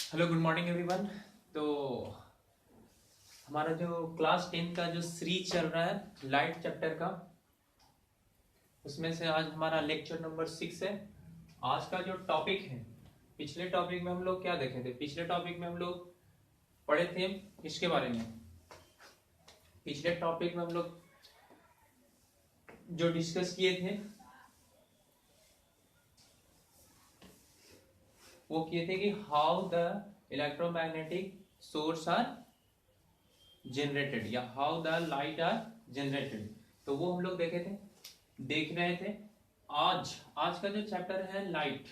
Hello good morning everyone. तो हमारा जो क्लास 10 का जो सीरीज चल रहा है लाइट चैप्टर का, उसमें से आज हमारा लेक्चर नंबर 6 है। आज का जो टॉपिक है, पिछले टॉपिक में हम लोग क्या देखे थे? पिछले टॉपिक में हम लोग पढ़े थे इसके बारे में। पिछले टॉपिक में हम लोग जो डिस्कस किए थे वो किए थे कि how the electromagnetic source are generated या how the light are generated. तो वो हम लोग देख रहे थे। आज का जो चैप्टर है लाइट,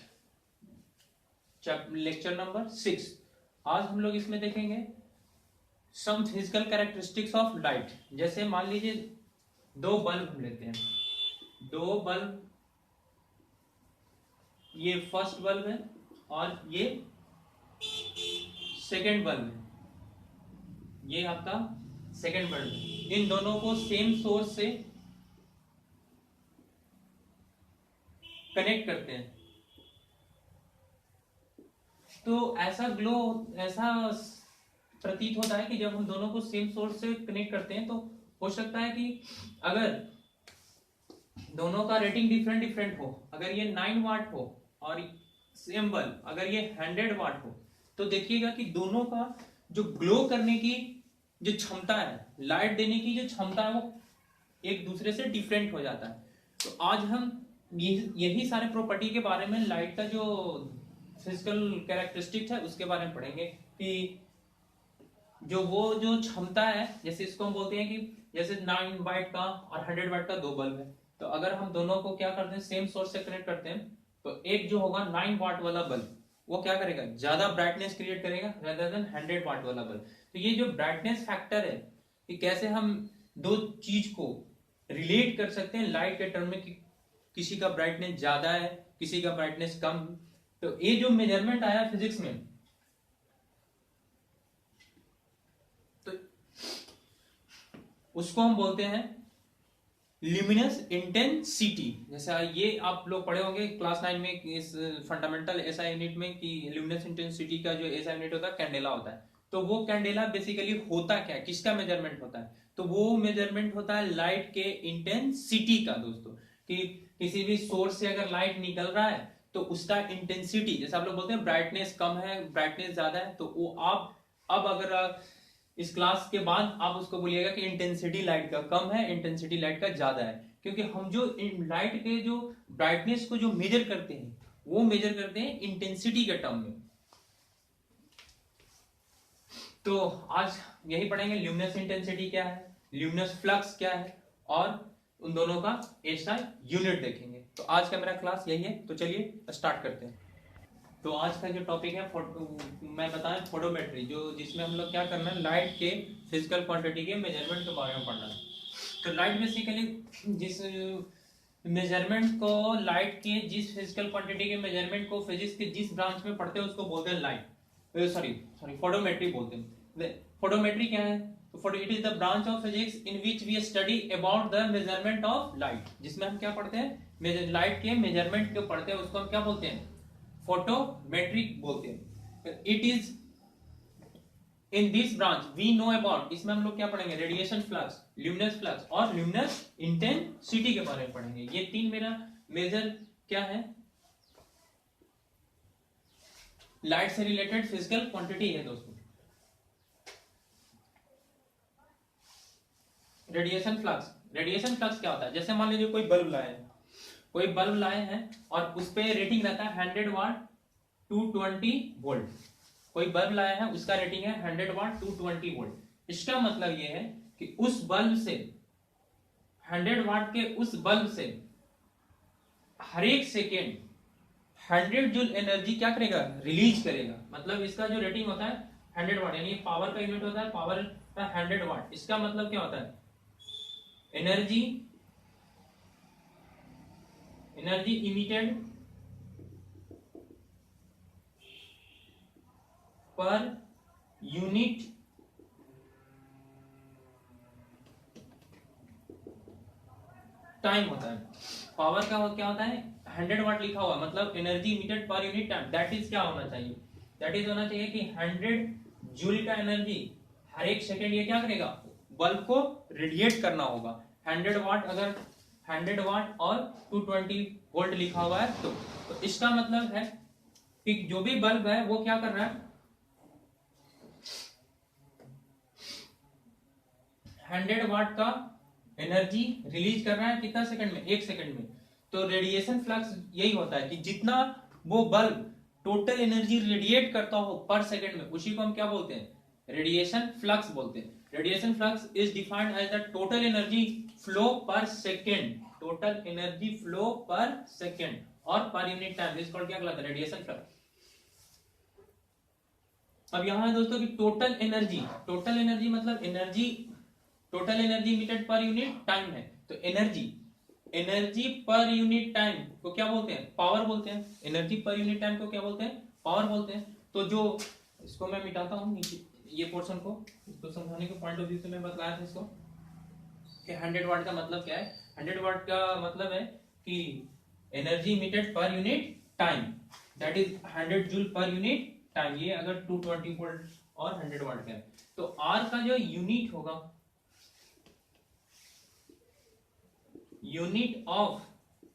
लेक्चर नंबर 6। आज हम लोग इसमें देखेंगे some physical characteristics of light. जैसे मान लीजिए दो बल्ब हम लेते हैं, दो बल्ब, ये फर्स्ट बल्ब है और ये सेकेंड बल्ब है, ये आपका सेकेंड बल्ब है। इन दोनों को सेम सोर्स से कनेक्ट करते हैं तो ऐसा प्रतीत होता है कि जब हम दोनों को सेम सोर्स से कनेक्ट करते हैं तो हो सकता है कि अगर दोनों का रेटिंग डिफरेंट हो, अगर ये 9 वाट हो और सेम बल्ब अगर ये 100 वाट हो, तो देखिएगा कि दोनों का जो ग्लो करने की जो क्षमता है, लाइट देने की जो क्षमता है, वो एक दूसरे से डिफरेंट हो जाता है। तो आज हम यही सारे प्रॉपर्टी के बारे में, लाइट का जो फिजिकल कैरेक्टरिस्टिक्स है उसके बारे में पढ़ेंगे कि जो क्षमता है, जैसे इसको हम बोलते हैं कि जैसे 9 वाट का और 100 वाट का दो बल्ब है, तो अगर हम दोनों को क्या करते हैं, सेम सोर्स से कनेक्ट करते हैं, तो एक जो होगा 9 वाट वाला बल्ब वो क्या करेगा, ज्यादा ब्राइटनेस क्रिएट करेगा रेदर देन 100 वाट वाला बल्ब। तो ये जो ब्राइटनेस फैक्टर है कि कैसे हम दो चीज को रिलेट कर सकते हैं लाइट के टर्म में कि किसी का ब्राइटनेस ज्यादा है, किसी का ब्राइटनेस कम। तो ये जो मेजरमेंट आया फिजिक्स में, तो उसको हम बोलते हैं ल्यूमिनस इंटेंसिटी। जैसे ये आप लोग पढ़े होंगे क्लास 9 में इस फंडामेंटल एसआई यूनिट में कि ल्यूमिनस इंटेंसिटी का जो एसआई यूनिट होता है कैंडेला होता है। तो वो कैंडेला बेसिकली होता क्या है, किसका मेजरमेंट होता है? तो वो मेजरमेंट होता है लाइट के इंटेंसिटी का दोस्तों। कि किसी भी सोर्स से अगर लाइट निकल रहा है तो उसका इंटेंसिटी, जैसे आप लोग बोलते हैं ब्राइटनेस कम है, ब्राइटनेस ज्यादा है, तो वो आप अब अगर इस क्लास के बाद आप उसको बोलिएगा कि इंटेंसिटी लाइट का कम है, इंटेंसिटी लाइट का ज्यादा है। क्योंकि हम जो लाइट के जो ब्राइटनेस को जो मेजर करते हैं वो मेजर करते हैं इंटेंसिटी के टर्म में। तो आज यही पढ़ेंगे ल्यूमिनस इंटेंसिटी क्या है, ल्यूमिनस फ्लक्स क्या है, और उन दोनों का एसआई यूनिट देखेंगे। तो आज का मेरा क्लास यही है, तो चलिए स्टार्ट करते हैं। तो आज का जो टॉपिक है मैं बताएं फोटोमेट्री, जो जिसमें हम लोग क्या करना है, लाइट के फिजिकल क्वांटिटी के मेजरमेंट के बारे में पढ़ना है। तो लाइट बेसिकली जिस मेजरमेंट को, लाइट के जिस फिजिकल क्वांटिटी के मेजरमेंट को फिजिक्स के जिस ब्रांच में पढ़ते हैं उसको बोलते हैं लाइट, सॉरी फोटोमेट्री बोलते हैं। फोटोमेट्री क्या है? तो it is the branch of physics in which we study about the measurement of light. जिसमें हम क्या पढ़ते हैं, लाइट के मेजरमेंट को पढ़ते हैं, उसको हम क्या बोलते हैं, फोटोमेट्रिक बोलते हैं। It is in this branch we know about, इसमें हम लोग क्या पढ़ेंगे, रेडिएशन फ्लक्स, ल्यूमिनस फ्लक्स और ल्यूमिनस इंटेंसिटी के बारे में पढ़ेंगे। ये तीन मेरा मेजर क्या है, लाइट से रिलेटेड फिजिकल क्वांटिटी है दोस्तों। रेडिएशन फ्लक्स क्या होता है? जैसे मान लीजिए कोई बल्ब लाए हैं और उस पे रेटिंग रहता है 100 वाट 220 वोल्ट। कोई बल्ब लाया है, उसका रेटिंग है 100 वाट 220 वोल्ट। इसका मतलब ये है कि उस बल्ब से, 100 वाट के उस बल्ब से हर एक सेकेंड 100 जूल एनर्जी क्या करेगा, रिलीज करेगा। मतलब इसका जो रेटिंग होता है 100 वाट, यानी पावर का यूनिट होता है, पावर का 100 वाट। इसका मतलब क्या होता है, energy emitted per unit time होता है। पावर का क्या होता है, 100 वाट लिखा हुआ, मतलब energy emitted per unit time, that is क्या होना चाहिए, दैट इज होना चाहिए कि 100 जूल का एनर्जी हर एक सेकेंड ये क्या करेगा, बल्ब को रेडिएट करना होगा। 100 वाट, अगर 100 वाट और 220 वोल्ट लिखा हुआ है तो इसका मतलब है कि जो भी बल्ब है वो क्या कर रहा है, 100 वाट का एनर्जी रिलीज कर रहा है कितना सेकंड में, 1 सेकंड में। तो रेडिएशन फ्लक्स यही होता है कि जितना वो बल्ब टोटल एनर्जी रेडिएट करता हो पर सेकंड में, उसी को हम क्या बोलते हैं, रेडिएशन फ्लक्स बोलते हैं। Radiation flux is defined as the total energy flow per second, total energy flow per second और per unit time, this called क्या कहलाता है, रेडिएशन फ्लक्स। अब यहां है दोस्तों कि टोटल एनर्जी मतलब energy, total energy emitted per unit time है। तो एनर्जी पर यूनिट टाइम को क्या बोलते हैं, पावर बोलते हैं। एनर्जी पर यूनिट टाइम को क्या बोलते हैं, पावर बोलते हैं। तो जो इसको मैं मिटाता हूं नीचे, ये पोर्शन को, इसको समझाने के पॉइंट ऑफ व्यू से मैं बताया था इसको कि 100 वाट का मतलब क्या है। 100 वाट का मतलब है कि energy emitted per unit time, that is 100 joule per unit time. ये अगर 220 वोल्ट और 100 वाट का है तो आर का जो यूनिट होगा, unit of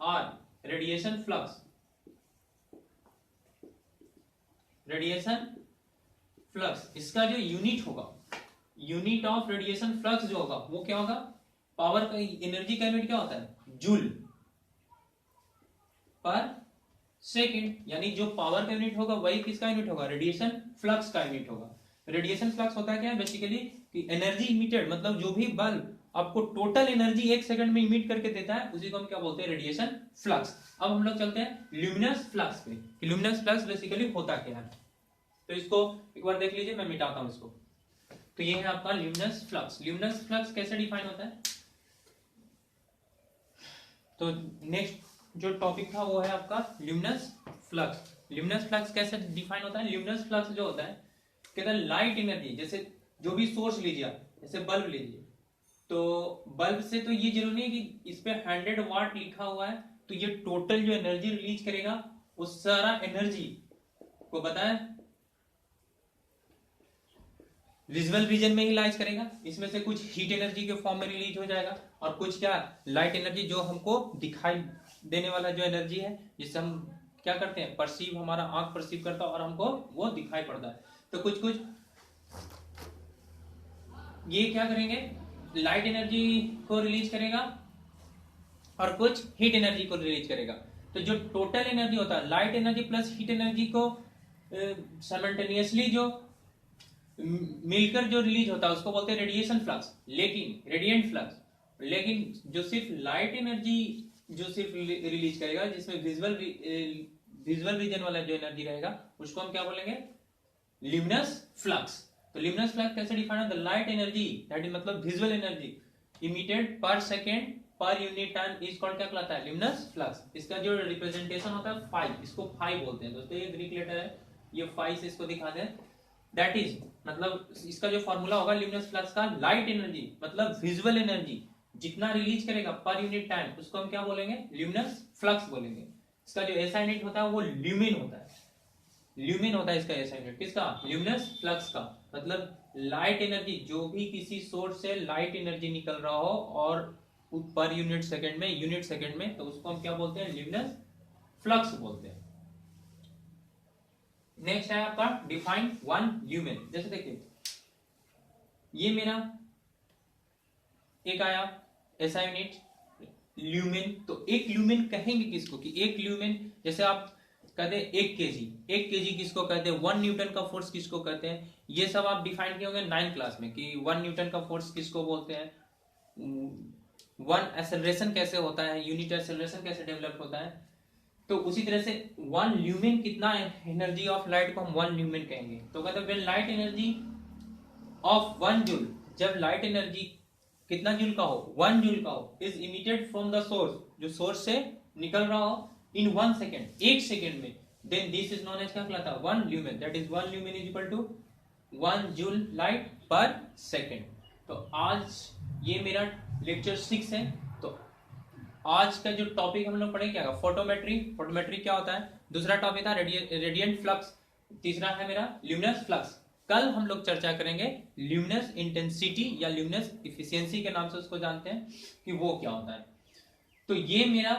R radiation flux, इसका जो यूनिट होगा, यूनिट ऑफ रेडिएशन फ्लक्स जो होगा वो क्या होगा, पावर का, एनर्जी का यूनिट क्या होता है, जूल पर सेकेंड। यानी जो पावर का यूनिट होगा वही किसका यूनिट होगा, रेडिएशन फ्लक्स का यूनिट होगा। रेडिएशन फ्लक्स होता है क्या, बेसिकली कि एनर्जी इमिटेड, मतलब जो भी बल्ब आपको टोटल एनर्जी 1 सेकंड में इमिट करके देता है उसी को हम क्या बोलते हैं, रेडिएशन फ्लक्स। अब हम लोग चलते हैं ल्यूमिनस फ्लक्स पे, कि ल्यूमिनस फ्लक्स बेसिकली होता क्या है। तो इसको एक बार देख लीजिए, मैं मिटाता हूं इसको। तो ये है आपका ल्यूमिनस फ्लक्स। ल्यूमिनस फ्लक्स कैसे डिफाइन होता है, तो नेक्स्ट जो टॉपिक था वो है आपका ल्यूमिनस फ्लक्स। ल्यूमिनस फ्लक्स कैसे डिफाइन होता है, ल्यूमिनस फ्लक्स जो होता है कहता है लाइट एनर्जी, जैसे जो भी सोर्स लीजिए आप, जैसे बल्ब लीजिए, तो बल्ब से तो ये जरूरी नहीं है कि इस पे 100 वाट लिखा हुआ है तो ये टोटल जो एनर्जी रिलीज करेगा उस सारा एनर्जी को बताया विजुअल रीजन में ही लाइज करेगा। इसमें से कुछ हीट एनर्जी के फॉर्म में रिलीज हो जाएगा और कुछ क्या, लाइट एनर्जी जो हमको दिखाई देने वाला जो एनर्जी है, जिससे हम क्या करते हैं, परसीव, हमारा आंख परसीव करता है और हमको वो दिखाई पड़ता है। तो कुछ कुछ ये क्या करेंगे, लाइट एनर्जी को रिलीज करेगा और कुछ हीट एनर्जी को रिलीज करेगा। तो जो टोटल एनर्जी होता है, light energy plus heat energy को साइमल्टेनियसली जो मिलकर जो रिलीज होता है उसको बोलते हैं रेडिएशन फ्लक्स, लेकिन रेडिएंट फ्लक्स। लेकिन जो सिर्फ लाइट एनर्जी जो सिर्फ रिलीज करेगा, जिसमें विजुअल रीजन वाला जो एनर्जी रहेगा उसको हम क्या बोलेंगे, ल्यूमिनस फ्लक्स। तो ल्यूमिनस फ्लक्स कैसे डिफाइन होता है, लाइट एनर्जी दैट इज मतलब विजुअल एनर्जी इमिटेड पर second per unit time is called क्या कहलाता है, ल्यूमिनस फ्लक्स। इसका जो रिप्रेजेंटेशन होता है फाई, इसको फाई बोलते हैं दोस्तों, ये ग्रीक लेटर है, ये फाई से इसको दिखाते हैं। दैट इज मतलब इसका जो फॉर्मूला होगा ल्यूमिनस फ्लक्स का, लाइट एनर्जी मतलब विजुअल एनर्जी जितना रिलीज करेगा पर यूनिट टाइम उसको हम क्या बोलेंगे, ल्यूमिनस फ्लक्स बोलेंगे। इसका जो एसआई यूनिट होता है वो ल्यूमिन होता है, ल्यूमिन होता है इसका एसआई यूनिट, किसका, ल्यूमिनस फ्लक्स का। मतलब लाइट एनर्जी, जो भी किसी सोर्स से लाइट एनर्जी निकल रहा हो और पर यूनिट सेकंड में, तो उसको हम क्या बोलते हैं, ल्यूमिनस फ्लक्स बोलते हैं। नेक्स्ट है आपका डिफाइन वन ल्यूमेन। जैसे देखिए ये मेरा एक आया ऐसा यूनिट ल्यूमेन। तो एक ल्यूमेन कहेंगे किसको, कि एक ल्यूमेन, जैसे आप कहते हैं 1 केजी किसको कहते हैं, 1 न्यूटन का फोर्स किसको कहते हैं, ये सब आप डिफाइन किए होंगे 9th क्लास में कि 1 न्यूटन का फोर्स किसको बोलते हैं, 1 एक्सेलरेशन कैसे होता है, यूनिट एक्सेलरेशन कैसे डेवलप होता है। तो उसी तरह से 1 ल्यूमेन कितना एनर्जी ऑफ लाइट को हम 1 ल्यूमेन कहेंगे। तो कहते हैं when light energy of 1 joule, जब लाइट एनर्जी कितना जूल का हो, 1 जूल का हो, is emitted from the source, जो सोर्स से निकल रहा हो इन 1 सेकेंड, 1 सेकेंड में, then this is known as क्या कहलाता है, 1 lumen. That is 1 lumen is equal to 1 joule light per second. तो आज ये मेरा लेक्चर 6 है। तो आज का जो टॉपिक हम लोग पढ़े क्या, फोटोमेट्री। फोटोमेट्री क्या होता है, दूसरा टॉपिक था रेडिएंट फ्लक्स, तीसरा है मेरा ल्यूमिनस फ्लक्स। कल हम लोग चर्चा करेंगे ल्यूमिनस इंटेंसिटी या ल्यूमिनस इफिशियंसी के नाम से उसको जानते हैं कि वो क्या होता है। तो ये मेरा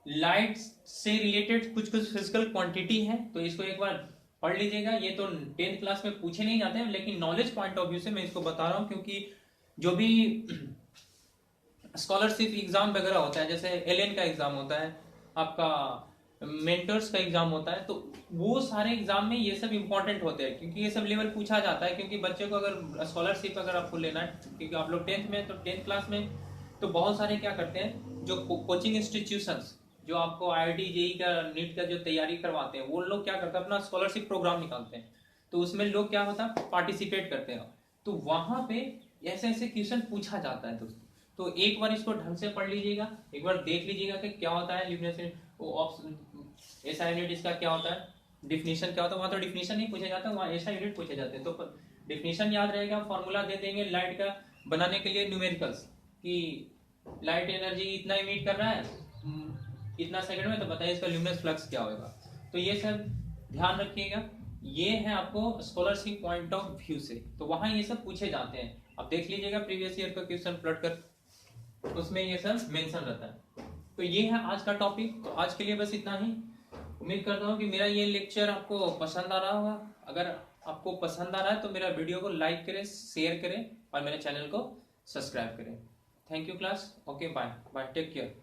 लाइट से रिलेटेड कुछ कुछ फिजिकल क्वांटिटी है, तो इसको एक बार पढ़ लीजिएगा। ये तो 10th क्लास में पूछे नहीं जाते हैं, लेकिन नॉलेज पॉइंट ऑफ व्यू से मैं इसको बता रहा हूँ, क्योंकि जो भी स्कॉलरशिप एग्जाम वगैरह होता है, जैसे एलएन का एग्जाम होता है, आपका मेंटर्स का एग्जाम होता है, तो वो सारे एग्जाम में ये सब इंपॉर्टेंट होते हैं, क्योंकि ये सब लेवल पूछा जाता है। क्योंकि बच्चे को अगर स्कॉलरशिप अगर आपको लेना है, क्योंकि आप लोग 10th में, तो 10th क्लास में तो बहुत सारे क्या करते हैं, जो कोचिंग इंस्टीट्यूशंस जो आपको आईआईटी जेई का नीट का जो तैयारी करवाते हैं, वो लोग क्या करते हैं, अपना स्कॉलरशिप प्रोग्राम निकालते हैं। तो उसमें लोग क्या होता है, पार्टिसिपेट करते हैं, तो वहां पे ऐसे ऐसे क्वेश्चन पूछा जाता है दोस्तों। तो एक बार इसको ढंग से पढ़ लीजिएगा, एक बार देख लीजिएगा कि क्या होता है ल्यूमिनस ऐसा यूनिट, इसका क्या होता है, डिफिनीशन क्या होता है। वहां तो डिफिनीशन नहीं पूछे जाता, वहां ऐसा यूनिट पूछे जाते हैं। तो डिफिनीशन याद रहेगा, फॉर्मूला दे देंगे लाइट का बनाने के लिए, न्यूमेरिकल्स कि लाइट एनर्जी इतना इमिट कर रहा है इतना सेकंड में, तो बताइए इसका ल्यूमिनस फ्लक्स क्या होगा। तो ये सब ध्यान रखिएगा, ये है आपको स्कॉलरशिप पॉइंट ऑफ व्यू से, तो वहां ये सब पूछे जाते हैं। अब देख लीजिएगा प्रीवियस ईयर का क्वेश्चन पलट कर, उसमें ये सब मेंशन रहता है। तो ये है आज का टॉपिक। तो आज के लिए बस इतना ही। उम्मीद करता हूँ कि मेरा ये लेक्चर आपको पसंद आ रहा होगा। अगर आपको पसंद आ रहा है तो मेरा वीडियो को लाइक करें, शेयर करें और मेरे चैनल को सब्सक्राइब करें। Thank you class. Okay, bye bye, take care.